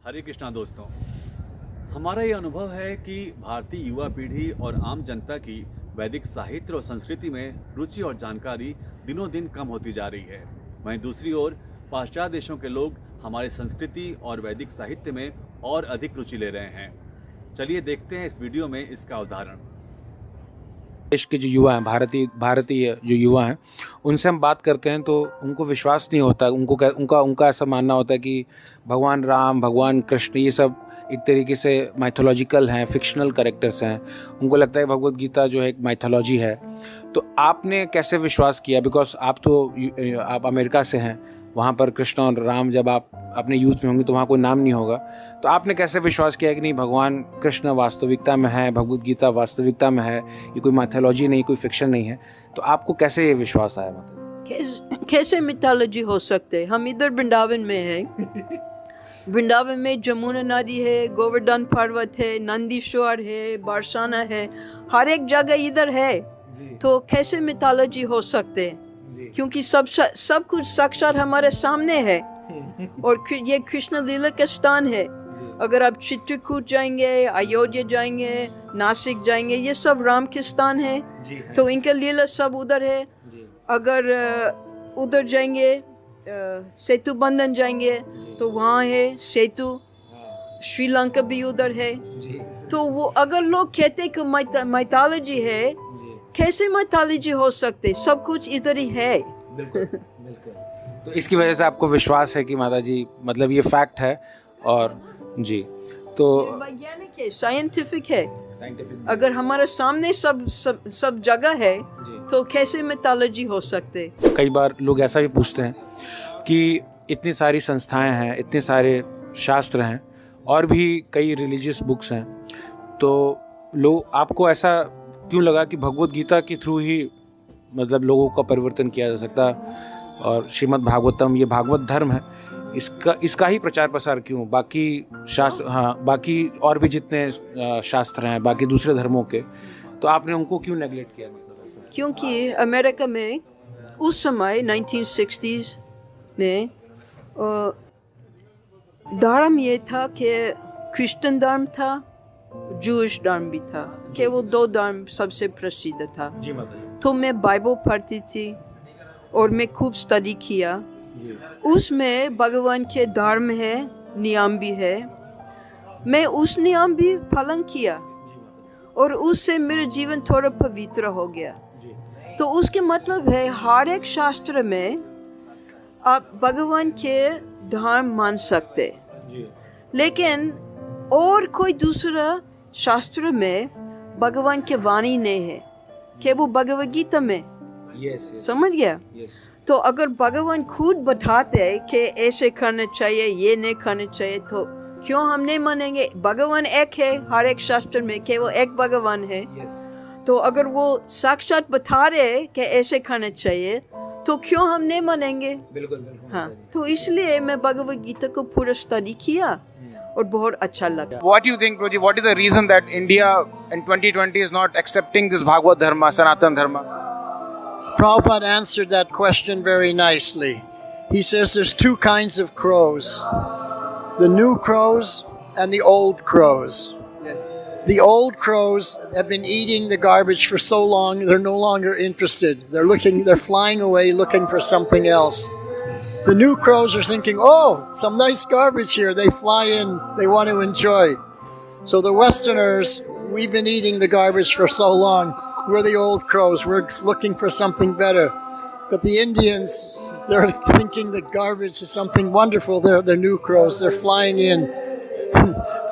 हरे कृष्णा दोस्तों, हमारा ये अनुभव है कि भारतीय युवा पीढ़ी और आम जनता की वैदिक साहित्य और संस्कृति में रुचि और जानकारी दिनों दिन कम होती जा रही है। वहीं दूसरी ओर पाश्चात्य देशों के लोग हमारी संस्कृति और वैदिक साहित्य में और अधिक रुचि ले रहे हैं। चलिए देखते हैं इस वीडियो में इसका उदाहरण। देश के जो युवा हैं, भारतीय जो युवा हैं, उनसे हम बात करते हैं तो उनको विश्वास नहीं होता। उनका ऐसा मानना होता है कि भगवान राम, भगवान कृष्ण ये सब एक तरीके से माइथोलॉजिकल हैं, फिक्शनल कैरेक्टर्स हैं। उनको लगता है भगवत गीता जो है एक माइथोलॉजी है। तो आपने कैसे विश्वास किया? बिकॉज आप अमेरिका से हैं, वहाँ पर कृष्ण और राम जब आप अपने यूथ में होंगे तो वहाँ कोई नाम नहीं होगा। तो आपने कैसे विश्वास किया कि नहीं, भगवान कृष्ण वास्तविकता में है, भगवत गीता वास्तविकता में है, ये कोई माइथोलॉजी नहीं, कोई फिक्शन नहीं है? तो आपको कैसे ये विश्वास आया? मतलब कैसे मिथोलॉजी हो सकते? हम इधर वृंदावन में हैं। वृंदावन में जमुना नदी है, गोवर्धन पर्वत है, नंदीश्वर है, बरसाना है, हर एक जगह इधर है। तो कैसे मिथोलॉजी हो सकते? क्योंकि सब कुछ साक्षात हमारे सामने है। और ये कृष्ण लीला का स्थान है। अगर आप चित्रकूट जाएंगे, अयोध्या जाएंगे, नासिक जाएंगे, ये सब राम के स्थान है। तो इनका लीला सब उधर है। अगर उधर जाएंगे, सेतु बंधन जाएंगे तो वहाँ है सेतु। श्रीलंका भी उधर है। तो वो अगर लोग कहते कि माइथोलॉजी है, कैसे माइथोलॉजी हो सकते? सब कुछ इधर ही है। बिल्कुल। तो इसकी वजह से आपको विश्वास है कि माता जी, मतलब ये फैक्ट है। और जी, तो वैज्ञानिक है, साइंटिफिक है। अगर हमारे सामने सब जगह है तो कैसे मिथोलॉजी हो सकते? कई बार लोग ऐसा भी पूछते हैं कि इतनी सारी संस्थाएं हैं, इतने सारे शास्त्र हैं और भी कई रिलीजियस बुक्स हैं, तो लोग आपको ऐसा क्यों लगा कि भगवत गीता के थ्रू ही मतलब लोगों का परिवर्तन किया जा सकता है? और श्रीमद् भागवतम, ये भागवत धर्म है, इसका ही प्रचार प्रसार क्यों? बाकी शास्त्र, हाँ, बाकी और भी जितने शास्त्र हैं बाकी दूसरे धर्मों के, तो आपने उनको क्यों नेगलेक्ट किया? मतलब ऐसा क्योंकि अमेरिका में उस समय 1960s में धर्म ये था कि क्रिश्चियन धर्म था, जूश धर्म भी था, कि वो दो धर्म सबसे प्रसिद्ध था। जी माता जी। तो मैं बाइबल पढ़ती थी और मैं खूब स्टडी किया। उसमें भगवान के धर्म है, नियम भी है। मैं उस नियम भी पालन किया और उससे मेरा जीवन थोड़ा पवित्र हो गया। तो उसके मतलब है हर एक शास्त्र में आप भगवान के धर्म मान सकते, लेकिन और कोई दूसरा शास्त्र में भगवान के वाणी नहीं है कि वो भगवत गीता में। समझ गया? तो अगर भगवान खुद बताते कि ऐसे करना चाहिए, ये नहीं करना चाहिए, तो क्यों हम नहीं मानेंगे? भगवान एक है हर एक शास्त्र में, कि वो एक भगवान है। तो अगर वो साक्षात बता रहे कि ऐसे करना चाहिए, तो क्यों हम नहीं मानेंगे? बिल्कुल। हाँ, तो इसलिए मैं भगवत गीता को पूरा स्टडी किया और बहुत अच्छा लगा। What do you think, Proji? What is the reason that India in 2020 is not accepting this Bhagavad Dharma, Sanatan Dharma? Prabhupada answered that question very nicely. He says there's two kinds of crows, the new crows and the old crows. The old crows have been eating the garbage for so long, they're no longer interested. They're flying away looking for something else. The new crows are thinking, oh, some nice garbage here. They fly in, they want to enjoy. So the Westerners, we've been eating the garbage for so long. We're the old crows. We're looking for something better. But the Indians, they're thinking that garbage is something wonderful. They're new crows. They're flying in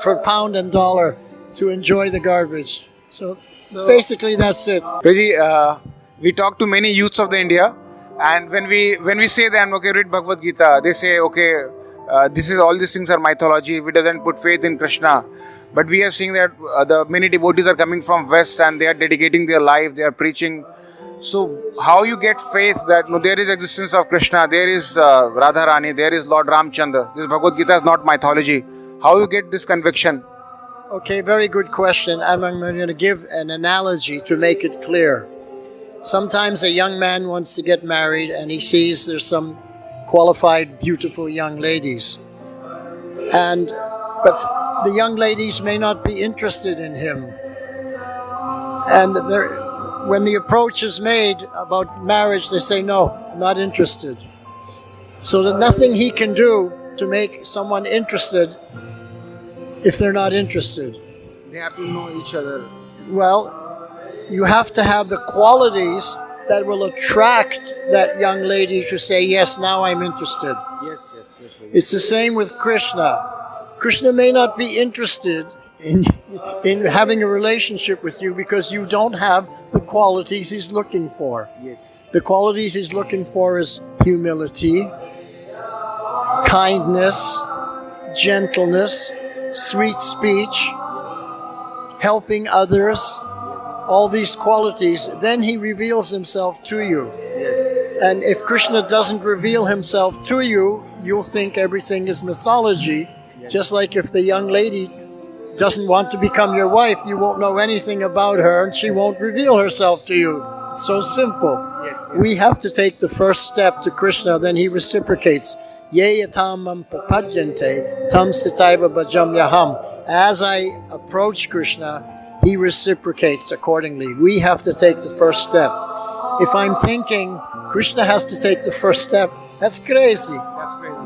for pound and dollar to enjoy the garbage. So basically that's it. Proji, we talk to many youths of the India, and when we say them, okay, read Bhagavad Gita, they say, okay, this is all these things are mythology. We doesn't put faith in Krishna. But we are seeing that the many devotees are coming from West and they are dedicating their life, they are preaching. So how you get faith that no, there is existence of Krishna, there is Radharani, there is Lord Ramchandra. This Bhagavad Gita is not mythology. How you get this conviction? Okay, very good question. I'm going to give an analogy to make it clear. Sometimes a young man wants to get married and he sees there's some qualified, beautiful young ladies. And but the young ladies may not be interested in him. And when the approach is made about marriage, they say, no, I'm not interested. So that nothing he can do to make someone interested if they're not interested. They have to know each other. Well, you have to have the qualities that will attract that young lady to say, yes, now I'm interested. Yes. It's the same with Krishna. Krishna may not be interested in having a relationship with you because you don't have the qualities he's looking for. Yes. The qualities he's looking for is humility, kindness, gentleness, sweet speech, helping others, all these qualities. Then he reveals himself to you. Yes. And if Krishna doesn't reveal himself to you, you'll think everything is mythology. Just like if the young lady doesn't want to become your wife, you won't know anything about her and she won't reveal herself to you. It's so simple. Yes. We have to take the first step to Krishna, then he reciprocates. Ye yatamam prapadyante tam sitaiva bhajamyaham. As I approach Krishna, he reciprocates accordingly. We have to take the first step. If I'm thinking Krishna has to take the first step, that's crazy. That's crazy.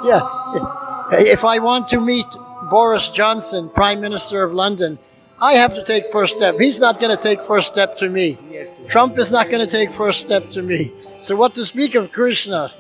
Yeah. Yeah. If I want to meet Boris Johnson, Prime Minister of London, I have to take first step. He's not going to take first step to me. Yes. Trump is not going to take first step to me. So what to speak of Krishna?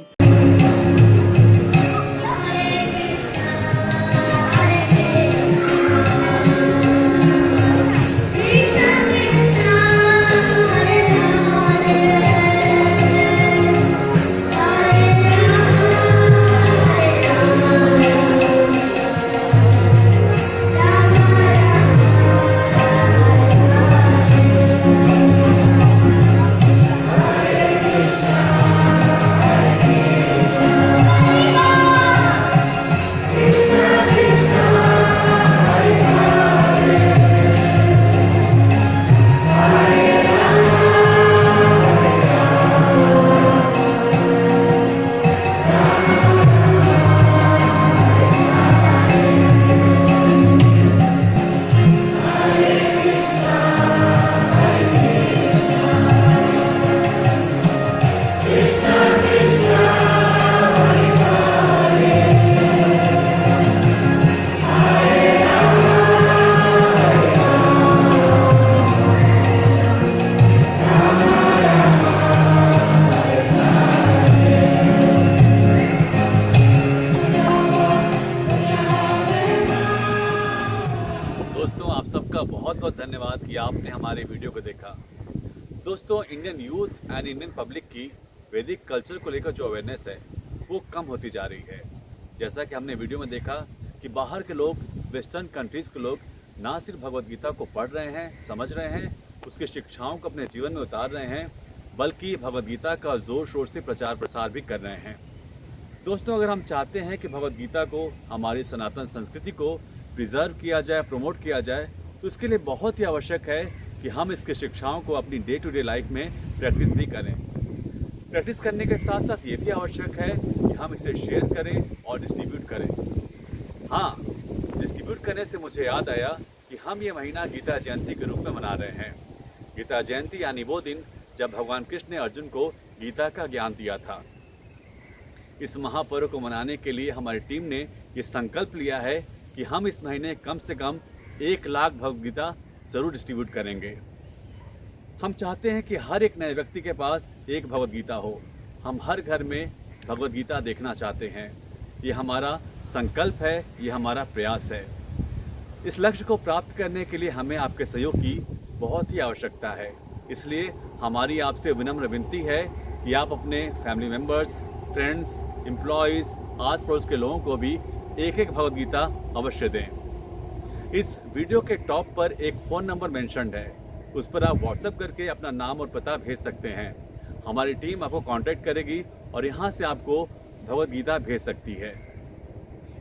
बहुत बहुत धन्यवाद कि आपने हमारे video को देखा। दोस्तों, Indian youth and Indian public की वैदिक कल्चर को लेकर जो अवेयरनेस है वो कम होती जा रही है। जैसा कि हमने वीडियो में देखा कि बाहर के लोग, वेस्टर्न कंट्रीज़ के लोग ना सिर्फ भगवद गीता को पढ़ रहे हैं, समझ रहे हैं, उसकी शिक्षाओं को अपने जीवन में उतार रहे हैं, बल्कि भगवद गीता का ज़ोर शोर से प्रचार प्रसार भी कर रहे हैं। दोस्तों, अगर हम चाहते हैं कि भगवद गीता को, हमारी सनातन संस्कृति को प्रिजर्व किया जाए, प्रमोट किया जाए, तो इसके लिए बहुत ही आवश्यक है कि हम इसके शिक्षाओं को अपनी डे टू डे लाइफ में प्रैक्टिस भी करें। प्रैक्टिस करने के साथ साथ ये भी आवश्यक है कि हम इसे शेयर करें और डिस्ट्रीब्यूट करें। हाँ, डिस्ट्रीब्यूट करने से मुझे याद आया कि हम ये महीना गीता जयंती के रूप में मना रहे हैं। गीता जयंती यानी वो दिन जब भगवान कृष्ण ने अर्जुन को गीता का ज्ञान दिया था। इस महापर्व को मनाने के लिए हमारी टीम ने ये संकल्प लिया है कि हम इस महीने कम से कम 1 लाख भगवद गीता ज़रूर डिस्ट्रीब्यूट करेंगे। हम चाहते हैं कि हर एक नए व्यक्ति के पास एक भगवद गीता हो। हम हर घर में भगवद गीता देखना चाहते हैं। ये हमारा संकल्प है, ये हमारा प्रयास है। इस लक्ष्य को प्राप्त करने के लिए हमें आपके सहयोग की बहुत ही आवश्यकता है। इसलिए हमारी आपसे विनम्र विनती है कि आप अपने फैमिली मेम्बर्स, फ्रेंड्स, एम्प्लॉयज़, आस पड़ोस के लोगों को भी एक एक भगवद गीता अवश्य दें। इस वीडियो के टॉप पर एक फ़ोन नंबर मेंशन्ड है, उस पर आप व्हाट्सएप करके अपना नाम और पता भेज सकते हैं। हमारी टीम आपको कांटेक्ट करेगी और यहाँ से आपको भगवद गीता भेज सकती है।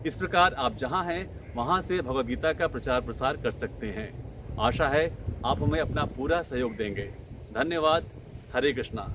इस प्रकार आप जहाँ हैं वहाँ से भगवद गीता का प्रचार प्रसार कर सकते हैं। आशा है आप हमें अपना पूरा सहयोग देंगे। धन्यवाद। हरे कृष्णा।